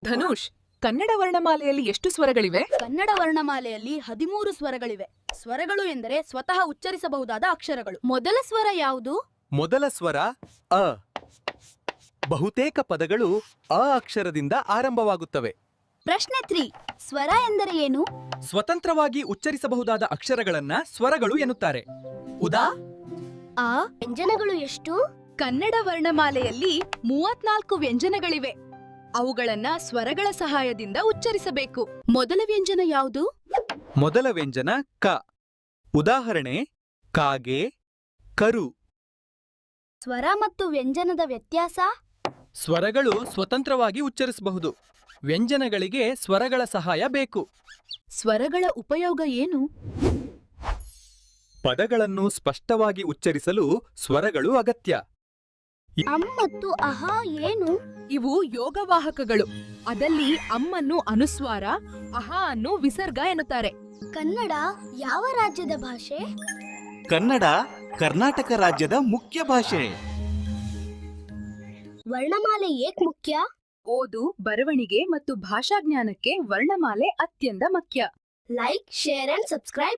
ಧನುಷ್, ಕನ್ನಡ ವರ್ಣಮಾಲೆಯಲ್ಲಿ ಎಷ್ಟು ಸ್ವರಗಳಿವೆ? ಕನ್ನಡ ವರ್ಣಮಾಲೆಯಲ್ಲಿ 13 ಸ್ವರಗಳಿವೆ. ಸ್ವರಗಳು ಎಂದರೆ ಸ್ವತಃ ಉಚ್ಚರಿಸಬಹುದಾದ ಅಕ್ಷರಗಳು. ಮೊದಲ ಸ್ವರ ಯಾವುದು? ಮೊದಲ ಸ್ವರ ಅ. ಬಹುತೇಕ ಪದಗಳು ಅ ಅಕ್ಷರದಿಂದ ಆರಂಭವಾಗುತ್ತವೆ. ಪ್ರಶ್ನೆ 3. ಸ್ವರ ಎಂದರೆ ಏನು? ಸ್ವತಂತ್ರವಾಗಿ ಉಚ್ಚರಿಸಬಹುದಾದ ಅಕ್ಷರಗಳನ್ನ ಸ್ವರಗಳು ಎನ್ನುತ್ತಾರೆ. ಉದಾ ಆ ವ್ಯಂಜನಗಳು ಎಷ್ಟು? ಕನ್ನಡ ವರ್ಣಮಾಲೆಯಲ್ಲಿ 34 ವ್ಯಂಜನಗಳಿವೆ. ಅವುಗಳನ್ನ ಸ್ವರಗಳ ಸಹಾಯದಿಂದ ಉಚ್ಚರಿಸಬೇಕು. ಮೊದಲ ವ್ಯಂಜನ ಯಾವುದು? ಮೊದಲ ವ್ಯಂಜನ ಕ. ಉದಾಹರಣೆ ಕಾಗೆ, ಕರು. ಸ್ವರ ಮತ್ತು ವ್ಯಂಜನದ ವ್ಯತ್ಯಾಸ? ಸ್ವರಗಳು ಸ್ವತಂತ್ರವಾಗಿ ಉಚ್ಚರಿಸಬಹುದು. ವ್ಯಂಜನಗಳಿಗೆ ಸ್ವರಗಳ ಸಹಾಯ ಬೇಕು. ಸ್ವರಗಳ ಉಪಯೋಗ ಏನು? ಪದಗಳನ್ನು ಸ್ಪಷ್ಟವಾಗಿ ಉಚ್ಚರಿಸಲು ಸ್ವರಗಳು ಅಗತ್ಯ. ಅಂ ಮತ್ತು ಅಹ ಏನು? ಇವು ಯೋಗವಾಹಕಗಳು. ಅದಲ್ಲಿ ಅಮ್ಮನ್ನು ಅನುಸ್ವಾರ, ಅಹ ಅನ್ನು ವಿಸರ್ಗ ಎನ್ನುತ್ತಾರೆ. ಕನ್ನಡ ಯಾವ ರಾಜ್ಯದ ಭಾಷೆ? ಕನ್ನಡ ಕರ್ನಾಟಕ ರಾಜ್ಯದ ಮುಖ್ಯ ಭಾಷೆ. ವರ್ಣಮಾಲೆ ಏಕ್ ಮುಖ್ಯ? ಓದು, ಬರವಣಿಗೆ ಮತ್ತು ಭಾಷಾಜ್ಞಾನಕ್ಕೆ ವರ್ಣಮಾಲೆ ಅತ್ಯಂತ ಮುಖ್ಯ. Like, share and subscribe.